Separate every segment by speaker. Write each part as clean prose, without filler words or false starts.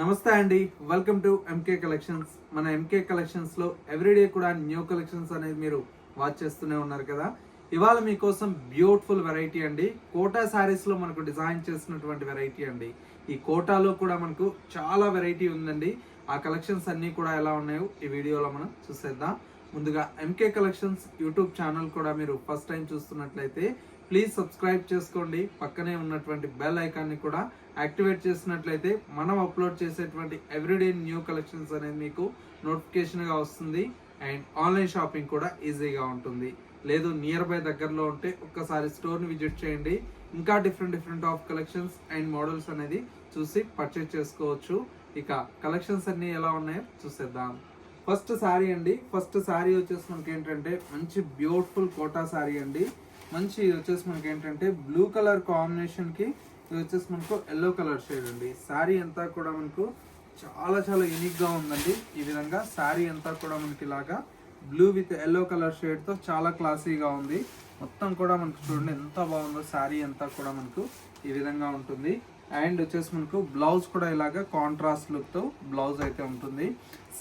Speaker 1: నమస్తే అండి, welcome to MK collections. మన ఎంకే కలెక్షన్స్ లో ఎవ్రీడే కూడా న్యూ కలెక్షన్స్ అనేది మీరు వాచ్ చేస్తూనే ఉన్నారు కదా. ఇవాళ మీకోసం బ్యూటిఫుల్ వెరైటీ అండి, కోటా శారీస్ లో మనకు డిజైన్ చేసినటువంటి వెరైటీ అండి. ఈ కోటాలో కూడా మనకు చాలా వెరైటీ ఉందండి. ఆ కలెక్షన్స్ అన్ని కూడా ఎలా ఉన్నాయో ఈ వీడియోలో మనం చూసేద్దాం. ముందుగా ఎంకే కలెక్షన్స్ యూట్యూబ్ ఛానల్ కూడా మీరు ఫస్ట్ టైం చూస్తున్నట్లయితే ప్లీజ్ సబ్స్క్రైబ్ చేసుకోండి. పక్కనే ఉన్నటువంటి బెల్ ఐకాన్ని కూడా యాక్టివేట్ చేసినట్లయితే మనం అప్లోడ్ చేసేటువంటి ఎవ్రీడే న్యూ కలెక్షన్స్ అనేది మీకు నోటిఫికేషన్గా వస్తుంది. అండ్ ఆన్లైన్ షాపింగ్ కూడా ఈజీగా ఉంటుంది. లేదు నియర్ బై దగ్గరలో ఉంటే ఒక్కసారి స్టోర్ని విజిట్ చేయండి. ఇంకా different of collections and models అనేది చూసి పర్చేజ్ చేసుకోవచ్చు. ఇక కలెక్షన్స్ అన్ని ఎలా ఉన్నాయో చూసేద్దాం. ఫస్ట్ శారీ అండి. ఫస్ట్ శారీ వచ్చేసి మనకి ఏంటంటే మంచి బ్యూటిఫుల్ కోటా శారీ అండి. మంచి ఇది వచ్చేసి మనకి ఏంటంటే బ్లూ కలర్ కాంబినేషన్ కి ఇది వచ్చేసి మనకు ఎల్లో కలర్ షేడ్ అండి. శారీ అంతా కూడా మనకు చాలా యూనిక్ గా ఉందండి. ఈ విధంగా శారీ అంతా కూడా మనకి ఇలాగా blue with yellow colour shade తో చాలా క్లాసీగా ఉంది. మొత్తం కూడా మనకు చూడండి ఎంత బాగుందో. శారీ అంతా కూడా మనకు ఈ విధంగా ఉంటుంది. అండ్ వచ్చేసి మనకు బ్లౌజ్ కూడా ఇలాగా కాంట్రాస్ట్ లుక్ తో బ్లౌజ్ అయితే ఉంటుంది.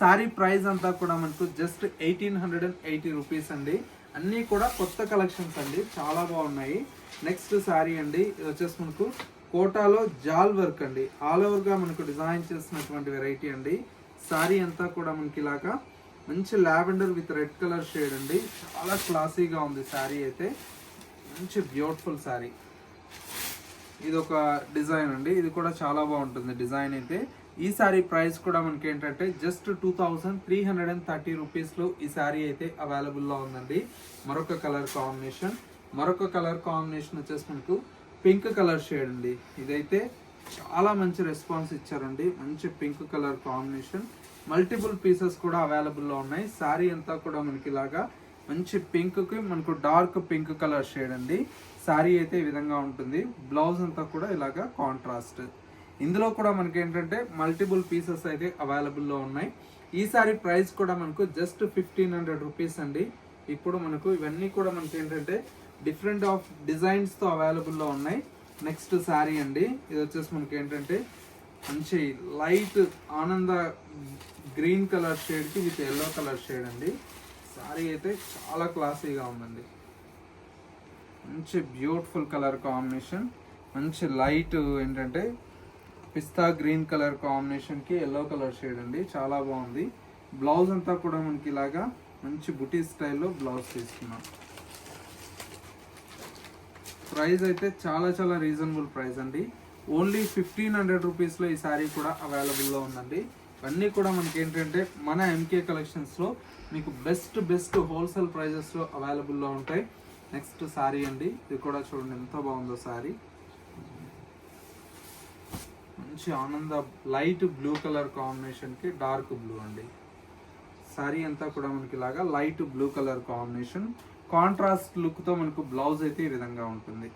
Speaker 1: శారీ ప్రైస్ అంతా కూడా మనకు జస్ట్ 1880 రూపీస్ అండి. అన్నీ కూడా కొత్త కలెక్షన్స్ అండి, చాలా బాగున్నాయి. నెక్స్ట్ శారీ అండి. ఇది వచ్చేసి మనకు కోటాలో జాల్ వర్క్ అండి, ఆల్ ఓవర్ గా మనకు డిజైన్ చేసినటువంటి వెరైటీ అండి. శారీ అంతా కూడా మనకి ఇలాగా మంచి lavender with red colour shade అండి. చాలా క్లాసీగా ఉంది శారీ అయితే. మంచి బ్యూటిఫుల్ శారీ. ఇది ఒక డిజైన్ అండి, ఇది కూడా చాలా బాగుంటుంది డిజైన్ అయితే. ఈ శారీ ప్రైస్ కూడా మనకి ఏంటంటే జస్ట్ 2330 రూపీస్లో ఈ శారీ అయితే అవైలబుల్లో ఉందండి. మరొక కలర్ కాంబినేషన్ వచ్చేసి మనకు పింక్ కలర్ షేడ్ అండి. ఇదైతే చాలా మంచి రెస్పాన్స్ ఇచ్చారండి. మంచి pink colour combination, multiple pieces కూడా అవైలబుల్లో ఉన్నాయి. శారీ అంతా కూడా మనకి ఇలాగా మంచి పింక్ కి మనకు డార్క్ పింక్ కలర్ షేడ్ అండి. శారీ అయితే ఈ విధంగా ఉంటుంది. బ్లౌజ్ అంతా కూడా ఇలాగా కాంట్రాస్ట్. ఇందులో కూడా మనకి ఏంటంటే మల్టిపుల్ పీసెస్ అయితే అవైలబుల్లో ఉన్నాయి. ఈ సారీ ప్రైస్ కూడా మనకు జస్ట్ 1500 రూపీస్ అండి. ఇప్పుడు మనకు ఇవన్నీ కూడా మనకి ఏంటంటే డిఫరెంట్ ఆఫ్ డిజైన్స్ తో అవైలబుల్లో ఉన్నాయి. నెక్స్ట్ శారీ అండి. ఇది వచ్చేసి మనకి ఏంటంటే మంచి లైట్ ఆనంద గ్రీన్ కలర్ షేడ్ కి విత్ ఎల్లో కలర్ షేడ్ అండి. శారీ అయితే చాలా క్లాసీగా ఉందండి. మంచి బ్యూటిఫుల్ కలర్ కాంబినేషన్, మంచి లైట్ ఏంటంటే పిస్తా గ్రీన్ కలర్ కాంబినేషన్ కి ఎల్లో కలర్ షేడ్ అండి. చాలా బాగుంది. బ్లౌజ్ అంతా కూడా మనకి ఇలాగా మంచి బుటీ స్టైల్లో బ్లౌజ్ తీసుకున్నాం. ప్రైస్ అయితే చాలా రీజనబుల్ ప్రైస్ అండి. ఓన్లీ 1500 రూపీస్లో ఈ శారీ కూడా అవైలబుల్లో ఉందండి. ఇవన్నీ కూడా మనకి ఏంటంటే మన ఎంకే కలెక్షన్స్లో మీకు బెస్ట్ హోల్సేల్ ప్రైజెస్లో అవైలబుల్లో ఉంటాయి. నెక్స్ట్ శారీ అండి. ఇది కూడా చూడండి ఎంత బాగుందో శారీ. మంచి ఆనంద లైట్ బ్లూ కలర్ కాంబినేషన్ కి డార్క్ బ్లూ అండి. శారీ అంతా కూడా మనకి ఇలాగా light blue colour combination, contrast look తో మనకు బ్లౌజ్ అయితే ఈ విధంగా ఉంటుంది.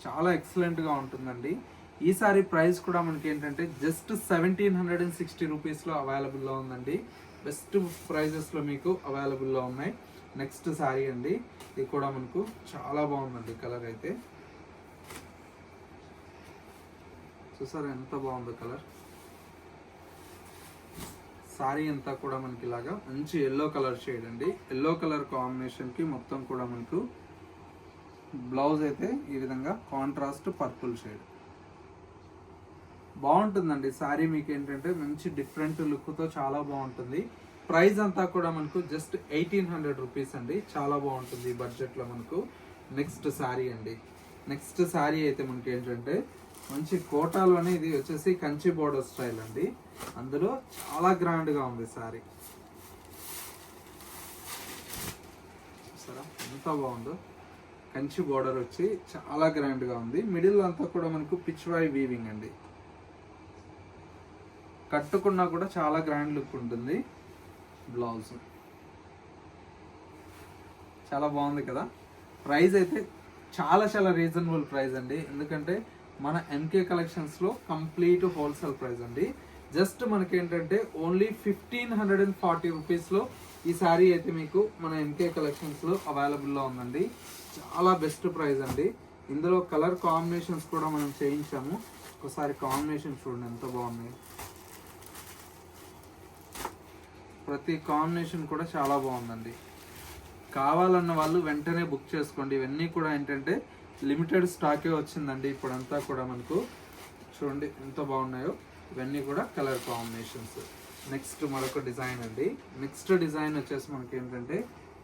Speaker 1: చాలా ఎక్సలెంట్ గా ఉంటుందండి. ఈ సారీ ప్రైస్ కూడా మనకి ఏంటంటే జస్ట్ 1760 రూపీస్లో అవైలబుల్లో ఉందండి. బెస్ట్ ప్రైజెస్లో మీకు అవైలబుల్లో ఉన్నాయి. నెక్స్ట్ శారీ అండి. ఇది కూడా మనకు చాలా బాగుందండి. కలర్ అయితే చూసారా ఎంత బాగుందో కలర్. శారీ అంతా కూడా మనకి ఇలాగా మంచి ఎల్లో కలర్ షేడ్ అండి. ఎల్లో కలర్ కాంబినేషన్ కి మొత్తం కూడా మనకు బ్లౌజ్ అయితే ఈ విధంగా కాంట్రాస్ట్ పర్పుల్ షేడ్ బాగుంటుందండి. శారీ మీకు ఏంటంటే మంచి డిఫరెంట్ లుక్ తో చాలా బాగుంటుంది. ప్రైస్ అంతా కూడా మనకు జస్ట్ 1800 రూపీస్ అండి. చాలా బాగుంటుంది ఈ బడ్జెట్ లో మనకు. నెక్స్ట్ శారీ అండి. నెక్స్ట్ శారీ అయితే మనకి ఏంటంటే మంచి కోటాలోనే ఇది వచ్చేసి కంచి బోర్డర్ స్టైల్ అండి. అందులో చాలా గ్రాండ్ గా ఉంది శారీ. చూసారా ఎంత బాగుందో. కంచి బోర్డర్ వచ్చి చాలా గ్రాండ్ గా ఉంది. మిడిల్ అంతా కూడా మనకు పిచ్వాయ్ వీవింగ్ అండి. కట్టుకున్నా కూడా చాలా గ్రాండ్ లుక్ ఉంటుంది. బ్లౌజ్ చాలా బాగుంది కదా. ప్రైస్ అయితే చాలా రీజనబుల్ ప్రైస్ అండి. ఎందుకంటే మన ఎంకే కలెక్షన్స్లో కంప్లీట్ హోల్సేల్ ప్రైస్ అండి. జస్ట్ మనకేంటంటే ఓన్లీ 1540 రూపీస్లో ఈ శారీ అయితే మీకు మన ఎంకే కలెక్షన్స్లో అవైలబుల్లో ఉందండి. చాలా బెస్ట్ ప్రైస్ అండి. ఇందులో కలర్ కాంబినేషన్స్ కూడా మనం చేయించాము. ఒకసారి కాంబినేషన్ చూడండి ఎంత బాగున్నాయి. ప్రతి కాంబినేషన్ కూడా చాలా బాగుందండి. కావాలన్న వాళ్ళు వెంటనే బుక్ చేసుకోండి. ఇవన్నీ కూడా ఏంటంటే లిమిటెడ్ స్టాకే వచ్చిందండి ఇప్పుడంతా కూడా. మనకు చూడండి ఎంత బాగున్నాయో. ఇవన్నీ కూడా కలర్ కాంబినేషన్స్. నెక్స్ట్ మరొక డిజైన్ అండి. నెక్స్ట్ డిజైన్ వచ్చేసి మనకి ఏంటంటే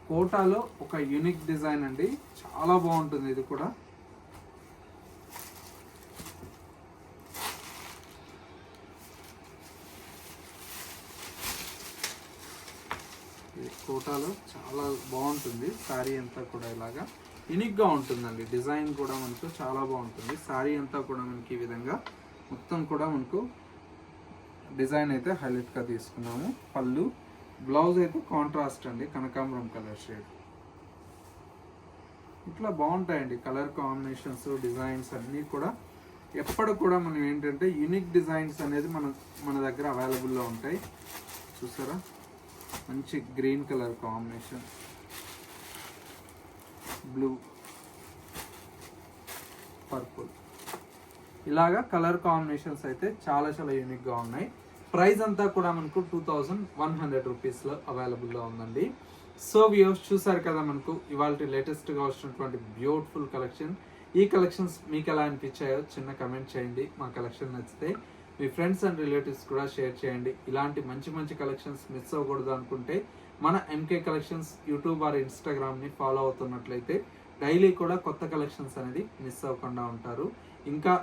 Speaker 1: కోటాలో ఒక యూనిక్ డిజైన్ అండి. చాలా బాగుంటుంది ఇది కూడా. కోటాలో చాలా బాగుంటుంది. శారీ అంతా కూడా ఇలాగా యూనిక్గా ఉంటుందండి. డిజైన్ కూడా మనకు చాలా బాగుంటుంది. శారీ అంతా కూడా మనకి ఈ విధంగా మొత్తం కూడా మనకు డిజైన్ అయితే హైలైట్గా తీసుకున్నాము. పళ్ళు, బ్లౌజ్ అయితే కాంట్రాస్ట్ అండి, కనకాంబరం కలర్ షేడ్. ఇట్లా బాగుంటాయండి కలర్ కాంబినేషన్స్, డిజైన్స్ అన్నీ కూడా. ఎప్పుడు కూడా మనం ఏంటంటే యూనిక్ డిజైన్స్ అనేది మన దగ్గర అవైలబుల్లో ఉంటాయి. చూసారా, మంచి green colour combination, blue, purple, ఇలాగా కలర్ కాంబినేషన్స్ అయితే చాలా చాలా యూనిక్గా ఉన్నాయి. ప్రైస్ అంతా కూడా మనకు 2100 రూపీస్లో అవైలబుల్లో ఉందండి. సో వ్యూవర్స్ చూసారు కదా మనకు ఇవాళ లేటెస్ట్గా వచ్చినటువంటి బ్యూటిఫుల్ కలెక్షన్. ఈ కలెక్షన్స్ మీకు ఎలా అనిపించాయో చిన్న కమెంట్ చేయండి. మా కలెక్షన్ నచ్చితే మీ ఫ్రెండ్స్ అండ్ రిలేటివ్స్ కూడా షేర్ చేయండి. ఇలాంటి మంచి మంచి కలెక్షన్స్ మిస్ అవ్వకూడదు అనుకుంటే మన ఎంకే కలెక్షన్స్ యూట్యూబ్ ఆర్ ఇన్స్టాగ్రామ్ని ఫాలో అవుతున్నట్లయితే డైలీ కూడా కొత్త కలెక్షన్స్ అనేది మిస్ అవ్వకుండా ఉంటారు. ఇంకా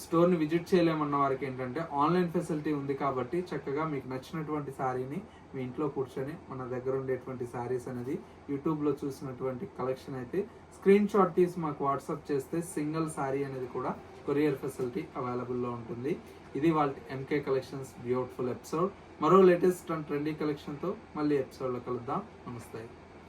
Speaker 1: స్టోర్ని విజిట్ చేయలేమన్న వారికి ఏంటంటే ఆన్లైన్ ఫెసిలిటీ ఉంది కాబట్టి చక్కగా మీకు నచ్చినటువంటి శారీని మీ ఇంట్లో కూర్చొని మన దగ్గర ఉండేటువంటి శారీస్ అనేది యూట్యూబ్లో చూసినటువంటి కలెక్షన్ అయితే స్క్రీన్ షాట్ తీసి మాకు వాట్సాప్ చేస్తే సింగిల్ శారీ అనేది కూడా కొరియర్ ఫెసిలిటీ అవైలబుల్లో ఉంటుంది. ఇది వాళ్ళ ఎంకే కలెక్షన్స్ బ్యూటిఫుల్ ఎపిసోడ్. మరో లేటెస్ట్ అండ్ ట్రెండీ కలెక్షన్తో మళ్ళీ ఎపిసోడ్లో కలుద్దాం. నమస్తే.